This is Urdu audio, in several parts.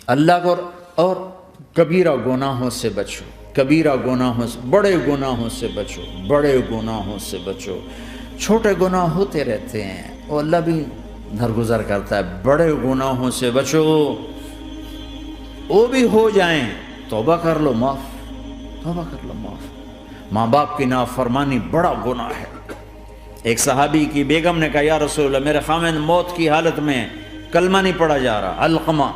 اللہ کو اور کبیرہ گناہوں سے بچو، کبیرہ گناہوں سے، بڑے گناہوں سے بچو، بڑے گناہوں سے بچو۔ چھوٹے گناہ ہوتے رہتے ہیں اور اللہ بھی درگزر کرتا ہے، بڑے گناہوں سے بچو، وہ بھی ہو جائیں توبہ کر لو معاف، توبہ کر لو معاف۔ ماں باپ کی نافرمانی بڑا گناہ ہے۔ ایک صحابی کی بیگم نے کہا یا رسول اللہ میرے خاوند موت کی حالت میں کلمہ نہیں پڑھا جا رہا، علقمہ۔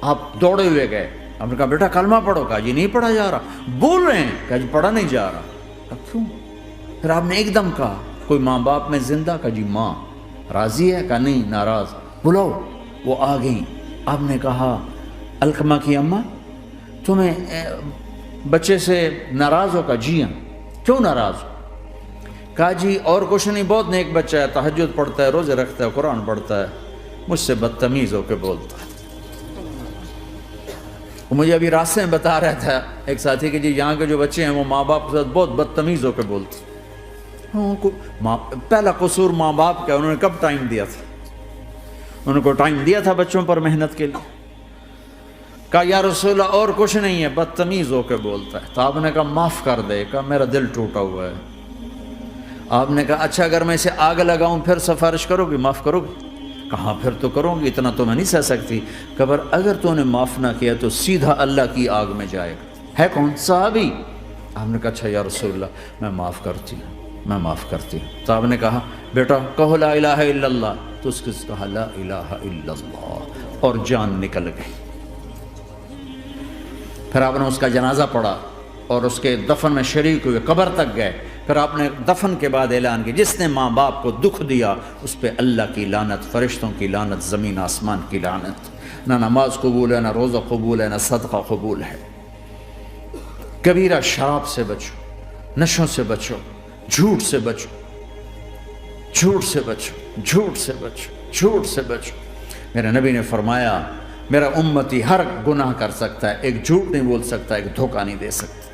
آپ دوڑے ہوئے گئے، آپ نے کہا بیٹا کلمہ پڑھو، کہا جی نہیں پڑھا جا رہا، بول رہے ہیں، کہا جی پڑھا نہیں جا رہا، کہا کیوں؟ پھر آپ نے ایک دم کہا کوئی ماں باپ میں زندہ؟ کہا جی ماں۔ راضی ہے؟ کہا نہیں ناراض، بلاؤ۔ وہ آ گئیں، آپ نے کہا علقمہ کی اماں تمہیں بچے سے ناراض ہو؟ کہا جی ہاں۔ کیوں ناراض ہو؟ کہا جی اور کچھ نہیں، بہت نیک بچہ ہے، تہجد پڑھتا ہے، روزے رکھتا ہے، قرآن پڑھتا ہے، مجھ سے بدتمیز ہو کے بولتا ہے۔ وہ مجھے ابھی راستے میں بتا رہا تھا ایک ساتھی کہ جی یہاں کے جو بچے ہیں وہ ماں باپ کے ساتھ بہت بدتمیز ہو کے بولتے ہیں۔ پہلا قصور ماں باپ کا، انہوں نے کب ٹائم دیا تھا؟ انہوں کو ٹائم دیا تھا بچوں پر محنت کے لیے؟ کہا یا رسول اللہ اور کچھ نہیں ہے، بدتمیز ہو کے بولتا ہے۔ تو آپ نے کہا معاف کر دے، کہا میرا دل ٹوٹا ہوا ہے۔ آپ نے کہا اچھا اگر میں اسے آگ لگاؤں پھر سفارش کرو گی، معاف کرو گی؟ کہاں پھر تو کروں گی، اتنا تو میں نہیں سہ سکتی۔ کہ اگر تو نے معاف نہ کیا تو سیدھا اللہ کی آگ میں جائے گا۔ ہے کون؟ صحابی۔ آپ نے کہا اچھا یا رسول اللہ میں معاف کرتی ہوں، میں معاف کرتی ہوں۔ تو آپ نے کہا بیٹا کہو لا الہ الا اللہ، تو اس کے کہا لا الہ الا اللہ، اور جان نکل گئی۔ پھر آپ نے اس کا جنازہ پڑھا اور اس کے دفن میں شریک ہوئے، قبر تک گئے۔ پھر آپ نے دفن کے بعد اعلان کیا جس نے ماں باپ کو دکھ دیا اس پہ اللہ کی لعنت، فرشتوں کی لعنت، زمین آسمان کی لعنت۔ نہ نماز قبول ہے، نہ روزہ قبول ہے، نہ صدقہ قبول ہے۔ کبیرہ شراب سے بچو، نشوں سے بچو، جھوٹ سے بچو، جھوٹ سے بچو، جھوٹ سے بچو، جھوٹ سے بچو۔ میرے نبی نے فرمایا میرا امتی ہر گناہ کر سکتا ہے، ایک جھوٹ نہیں بول سکتا، ایک دھوکہ نہیں دے سکتا۔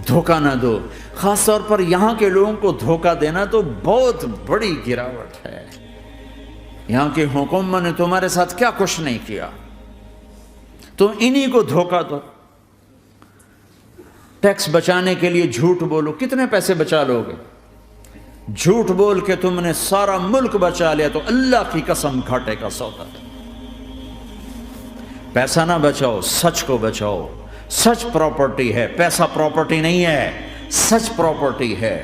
دھوکہ نہ دو، خاص طور پر یہاں کے لوگوں کو دھوکہ دینا تو بہت بڑی گراوٹ ہے۔ یہاں کی حکومت نے تمہارے ساتھ کیا کچھ نہیں کیا، تم انہی کو دھوکہ دو۔ ٹیکس بچانے کے لیے جھوٹ بولو، کتنے پیسے بچا لو گے؟ جھوٹ بول کے تم نے سارا ملک بچا لیا تو اللہ کی قسم گھاٹے کا سودا۔ پیسہ نہ بچاؤ، سچ کو بچاؤ۔ سچ پراپرٹی ہے، پیسہ پراپرٹی نہیں ہے، سچ پراپرٹی ہے۔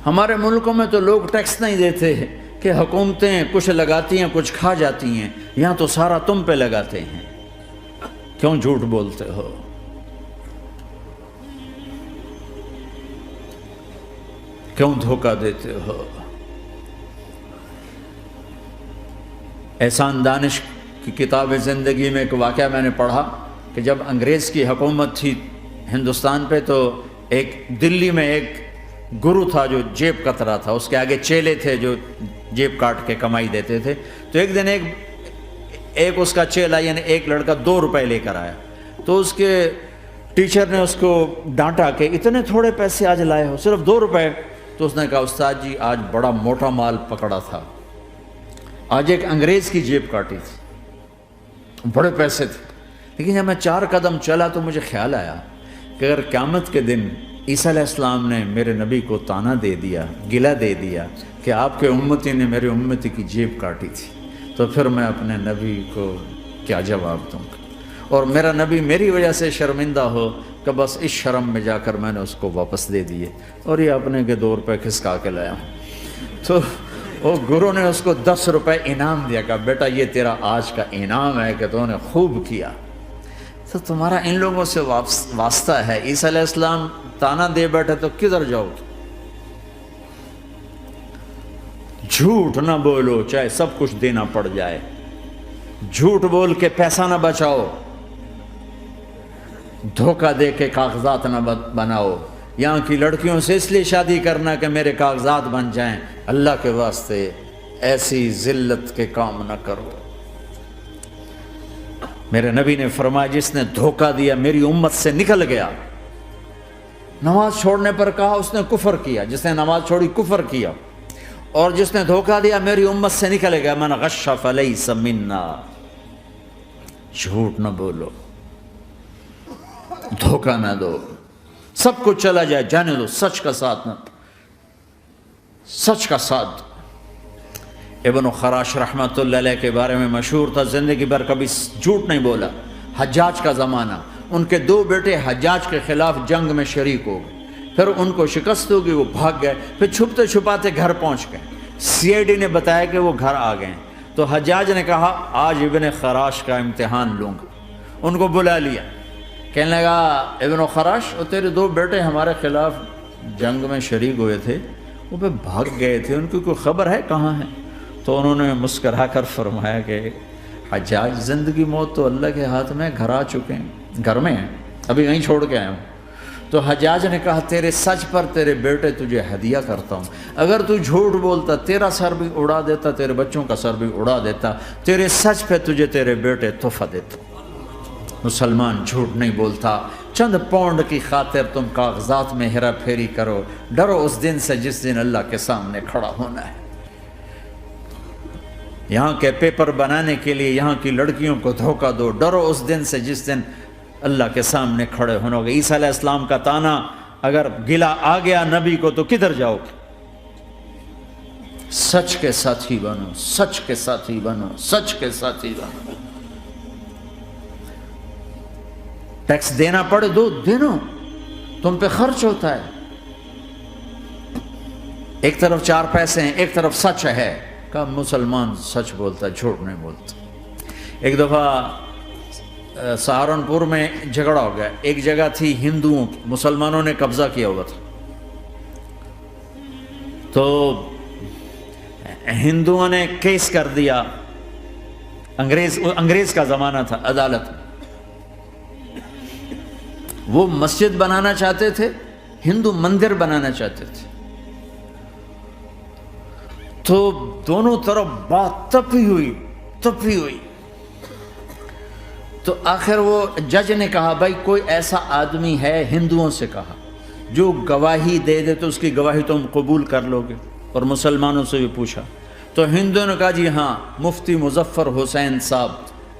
ہمارے ملکوں میں تو لوگ ٹیکس نہیں دیتے کہ حکومتیں کچھ لگاتی ہیں کچھ کھا جاتی ہیں، یہاں تو سارا تم پہ لگاتے ہیں۔ کیوں جھوٹ بولتے ہو؟ کیوں دھوکہ دیتے ہو؟ احسان دانش کی کتاب زندگی میں ایک واقعہ میں نے پڑھا کہ جب انگریز کی حکومت تھی ہندوستان پہ تو ایک دلی میں ایک گرو تھا جو جیب کترا تھا، اس کے آگے چیلے تھے جو جیب کاٹ کے کمائی دیتے تھے۔ تو ایک دن ایک اس کا چیلا یعنی ایک لڑکا 2 روپے لے کر آیا، تو اس کے ٹیچر نے اس کو ڈانٹا کہ اتنے تھوڑے پیسے آج لائے ہو، صرف 2 روپے۔ تو اس نے کہا استاد جی آج بڑا موٹا مال پکڑا تھا، آج ایک انگریز کی جیب کاٹی تھی، بڑے پیسے تھے۔ لیکن جب میں 4 قدم چلا تو مجھے خیال آیا کہ اگر قیامت کے دن عیسیٰ علیہ السلام نے میرے نبی کو طعنہ دے دیا، گلہ دے دیا کہ آپ کے امتی نے میرے امتی کی جیب کاٹی تھی، تو پھر میں اپنے نبی کو کیا جواب دوں گا؟ اور میرا نبی میری وجہ سے شرمندہ ہو کہ بس اس شرم میں جا کر میں نے اس کو واپس دے دیے اور یہ اپنے کے 2 روپے کھسکا کے لایا ہوں۔ تو وہ گرو نے اس کو 10 روپے انعام دیا، کہ بیٹا یہ تیرا آج کا انعام ہے کہ تو نے خوب کیا۔ تو تمہارا ان لوگوں سے واسطہ ہے، عیسیٰ علیہ السلام طعنہ دے بیٹھے تو کدھر جاؤ؟ جھوٹ نہ بولو چاہے سب کچھ دینا پڑ جائے، جھوٹ بول کے پیسہ نہ بچاؤ، دھوکہ دے کے کاغذات نہ بناؤ۔ یہاں کی لڑکیوں سے اس لیے شادی کرنا کہ میرے کاغذات بن جائیں، اللہ کے واسطے ایسی ذلت کے کام نہ کرو۔ میرے نبی نے فرمایا جس نے دھوکہ دیا میری امت سے نکل گیا۔ نماز چھوڑنے پر کہا اس نے کفر کیا، جس نے نماز چھوڑی کفر کیا، اور جس نے دھوکہ دیا میری امت سے نکلے گا، من غش فلیس منا، جھوٹ نہ بولو، دھوکہ نہ دو، سب کچھ چلا جائے جانے دو، سچ کا ساتھ نہ، سچ کا ساتھ۔ ابن خراش رحمۃ اللہ علیہ کے بارے میں مشہور تھا، زندگی بھر کبھی جھوٹ نہیں بولا۔ حجاج کا زمانہ، ان کے 2 بیٹے حجاج کے خلاف جنگ میں شریک ہو گئے، پھر ان کو شکست ہوگی، وہ بھاگ گئے، پھر چھپتے چھپاتے گھر پہنچ گئے، سی آئی ڈی نے بتایا کہ وہ گھر آ گئے، تو حجاج نے کہا آج ابن خراش کا امتحان لوں گا، ان کو بلا لیا، کہنے لگا ابن خراش، وہ تیرے 2 بیٹے ہمارے خلاف جنگ میں شریک ہوئے تھے، وہ پہ بھاگ گئے تھے، ان کی کوئی خبر ہے کہاں ہے؟ تو انہوں نے مسکرا کر فرمایا کہ حجاج، زندگی موت تو اللہ کے ہاتھ میں، گھر آ چکے ہیں، گھر میں ہیں، ابھی یہیں چھوڑ کے آیا ہوں۔ تو حجاج نے کہا تیرے سچ پر تیرے بیٹے تجھے ہدیہ کرتا ہوں، اگر تو جھوٹ بولتا تیرا سر بھی اڑا دیتا، تیرے بچوں کا سر بھی اڑا دیتا، تیرے سچ پہ تجھے تیرے بیٹے تحفہ دیتا۔ مسلمان جھوٹ نہیں بولتا، چند پاؤنڈ کی خاطر تم کاغذات میں ہیرا پھیری کرو، ڈرو اس دن سے جس دن اللہ کے سامنے کھڑا ہونا ہے۔ یہاں کے پیپر بنانے کے لیے یہاں کی لڑکیوں کو دھوکہ دو، ڈرو اس دن سے جس دن اللہ کے سامنے کھڑے ہونا ہوگا۔ عیسیٰ علیہ السلام کا تانا اگر گلا آ گیا نبی کو تو کدھر جاؤ گے؟ سچ کے ساتھی بنو، سچ کے ساتھی بنو، سچ کے ساتھی بنو۔ ٹیکس دینا پڑے دو، دینا، تم پہ خرچ ہوتا ہے۔ ایک طرف 4 پیسے ہیں، ایک طرف سچ ہے، کہ مسلمان سچ بولتا، جھوٹ نہیں بولتا۔ ایک دفعہ سہارنپور میں جھگڑا ہو گیا، ایک جگہ تھی ہندوؤں کی، مسلمانوں نے قبضہ کیا ہوا تھا، تو ہندوؤں نے کیس کر دیا، انگریز کا زمانہ تھا، عدالت میں۔ وہ مسجد بنانا چاہتے تھے، ہندو مندر بنانا چاہتے تھے، تو دونوں طرف بات تپی ہوئی، تو آخر وہ جج نے کہا بھائی کوئی ایسا آدمی ہے، ہندوؤں سے کہا، جو گواہی دے دے تو اس کی گواہی تم قبول کر لو گے، اور مسلمانوں سے بھی پوچھا، تو ہندوؤں نے کہا جی ہاں، مفتی مظفر حسین صاحب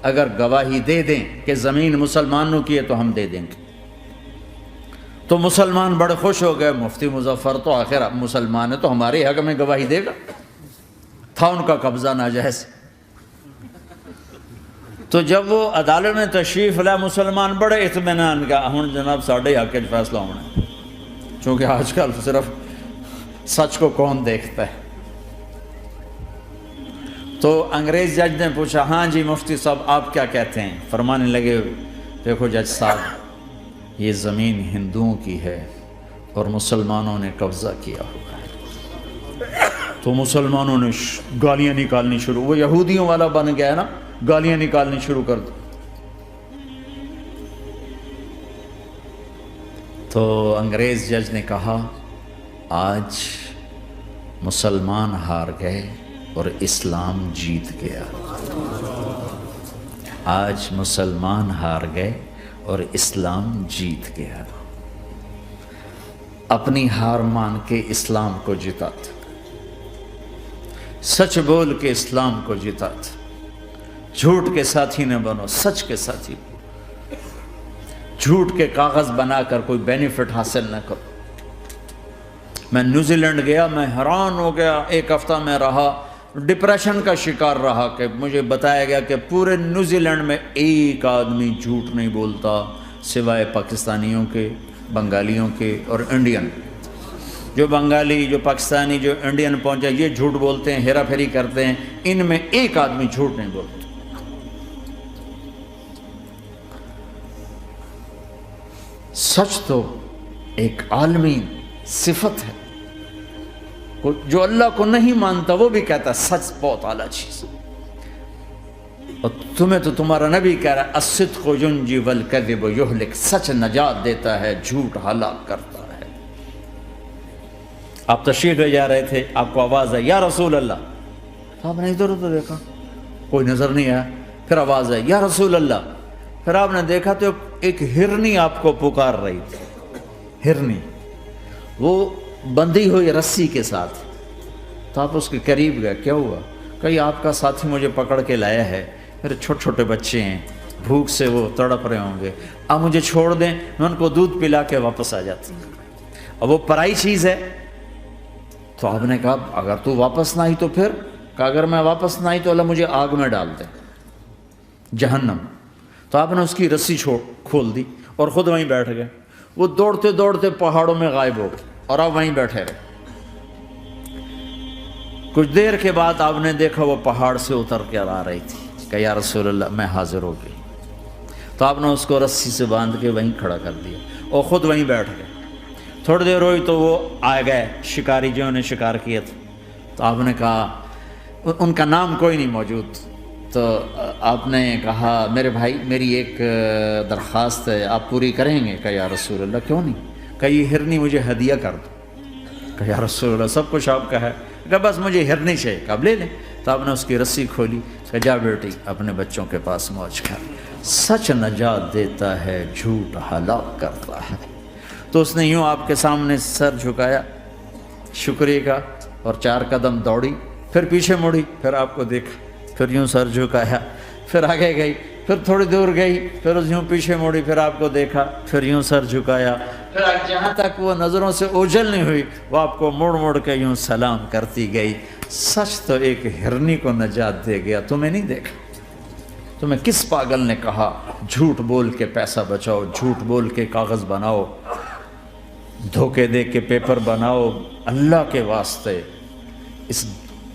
اگر گواہی دے دیں کہ زمین مسلمانوں کی ہے تو ہم دے دیں گے۔ تو مسلمان بڑے خوش ہو گئے، مفتی مظفر تو آخر مسلمان ہے تو ہمارے حق میں گواہی دے گا، تھا ان کا قبضہ ناجائز۔ تو جب وہ عدالت میں تشریف لائے، مسلمان بڑے اطمینان کا، ہوں جناب ساڑھے حق فیصلہ ہونا ہے، چونکہ آج کل صرف سچ کو کون دیکھتا ہے۔ تو انگریز جج نے پوچھا ہاں جی مفتی صاحب آپ کیا کہتے ہیں؟ فرمانے لگے دیکھو جج صاحب، یہ زمین ہندوؤں کی ہے اور مسلمانوں نے قبضہ کیا ہوا ہے۔ تو مسلمانوں نے گالیاں نکالنی شروع، وہ یہودیوں والا بن گیا نا، گالیاں نکالنی شروع کر دی۔ تو انگریز جج نے کہا آج مسلمان ہار گئے اور اسلام جیت گیا، آج مسلمان ہار گئے اور اسلام جیت گیا۔ اپنی ہار مان کے اسلام کو جیتا، سچ بول کے اسلام کو جیتا، جھوٹ کے ساتھی نہ بنو، سچ کے ساتھی بنو، جھوٹ کے کاغذ بنا کر کوئی بینیفٹ حاصل نہ کرو۔ میں نیوزی لینڈ گیا، میں حیران ہو گیا، 1 ہفتہ میں رہا، ڈپریشن کا شکار رہا کہ مجھے بتایا گیا کہ پورے نیوزی لینڈ میں ایک آدمی جھوٹ نہیں بولتا سوائے پاکستانیوں کے، بنگالیوں کے اور انڈین۔ جو بنگالی، جو پاکستانی، جو انڈین پہنچے یہ جھوٹ بولتے ہیں، ہیرا پھیری کرتے ہیں، ان میں ایک آدمی جھوٹ نہیں بولتا۔ سچ تو ایک عالمی صفت ہے، جو اللہ کو نہیں مانتا وہ بھی کہتا ہے سچ بہت اعلیٰ چیز ہے، اور تمہیں تو تمہارا نبی کہہ رہا ہے الصدق ینجی والکذب یہلک، سچ نجات دیتا ہے، جھوٹ ہلاک کرتا ہے۔ آپ تشریف لے جا رہے تھے، آپ کو آواز آئی یا رسول اللہ، آپ نے ادھر ادھر دیکھا کوئی نظر نہیں آیا، پھر آواز آئی یا رسول اللہ، پھر آپ نے دیکھا تو ایک ہرنی آپ کو پکار رہی تھی، ہرنی، وہ بندھی ہوئی رسی کے ساتھ، تو آپ اس کے قریب گئے, کیا ہوا؟ کہیں آپ کا ساتھی مجھے پکڑ کے لایا ہے, میرے چھوٹے چھوٹے بچے ہیں, بھوک سے وہ تڑپ رہے ہوں گے, آپ مجھے چھوڑ دیں, میں ان کو دودھ پلا کے واپس آ جاتا ہوں. اب وہ پرائی چیز ہے. تو آپ نے کہا اگر تو واپس نہ آئی تو پھر؟ کہ اگر میں واپس نہ آئی تو اللہ مجھے آگ میں ڈال دے, جہنم. تو آپ نے اس کی رسی کھول دی اور خود وہیں بیٹھ گئے. وہ دوڑتے دوڑتے پہاڑوں میں غائب ہو گئے اور آپ وہیں بیٹھے رہے. کچھ دیر کے بعد آپ نے دیکھا وہ پہاڑ سے اتر کے آ رہی تھی, کہ یا رسول اللہ میں حاضر ہو گئی. تو آپ نے اس کو رسی سے باندھ کے وہیں کھڑا کر دیا اور خود وہیں بیٹھ گئے. تھوڑی دیر ہوئی تو وہ آ گئے شکاری جو انہیں شکار کیا تھا. تو آپ نے کہا, ان کا نام کوئی نہیں موجود, تو آپ نے کہا میرے بھائی میری ایک درخواست ہے, آپ پوری کریں گے؟ کہ یا رسول اللہ کیوں نہیں؟ کہ یہ ہرنی مجھے ہدیہ کر دو. کہ یا رسول اللہ سب کچھ آپ کا ہے. کہ بس مجھے ہرنی چاہیے. کہ اب لے لیں. تو آپ نے اس کی رسی کھولی, کہ جا بیٹی اپنے بچوں کے پاس موج کر. سچ نجات دیتا ہے, جھوٹ ہلاک کرتا ہے. تو اس نے یوں آپ کے سامنے سر جھکایا شکریہ کا, اور 4 قدم دوڑی, پھر پیچھے مڑی, پھر آپ کو دیکھا, پھر یوں سر جھکایا, پھر آگے گئی, پھر تھوڑی دور گئی, پھر یوں پیچھے مڑی, پھر آپ کو دیکھا, پھر یوں سر جھکایا, پھر جہاں تک وہ نظروں سے اوجھل نہیں ہوئی وہ آپ کو مڑ مڑ کے یوں سلام کرتی گئی. سچ تو ایک ہرنی کو نجات دے گیا, تمہیں نہیں دیکھا. تمہیں کس پاگل نے کہا جھوٹ بول کے پیسہ بچاؤ, جھوٹ بول کے کاغذ بناؤ, دھوکے دے کے پیپر بناؤ؟ اللہ کے واسطے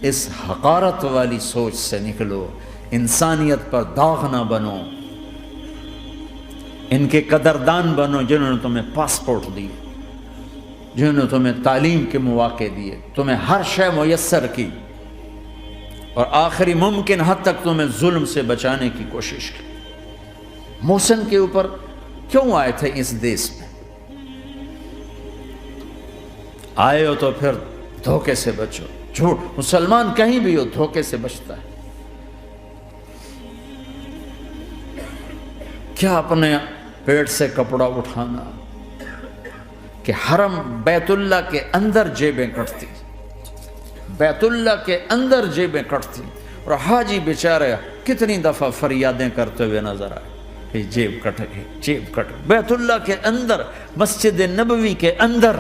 اس حقارت والی سوچ سے نکلو, انسانیت پر داغ نہ بنو. ان کے قدردان بنو جنہوں نے تمہیں پاسپورٹ دیے, جنہوں نے تمہیں تعلیم کے مواقع دیے, تمہیں ہر شے میسر کی, اور آخری ممکن حد تک تمہیں ظلم سے بچانے کی کوشش کی. محسن کے اوپر کیوں آئے تھے اس دیس میں؟ آئے ہو تو پھر دھوکے سے بچو. جھوٹ, مسلمان کہیں بھی ہو دھوکے سے بچتا ہے. کیا اپنے پیٹ سے کپڑا اٹھانا کہ حرم بیت اللہ کے اندر جیبیں کٹتی, بیت اللہ کے اندر جیبیں کٹتی, اور حاجی بیچارے کتنی دفعہ فریادیں کرتے ہوئے نظر آئے کہ جیب کٹ گئی, جیب کٹ. بیت اللہ کے اندر, مسجد نبوی کے اندر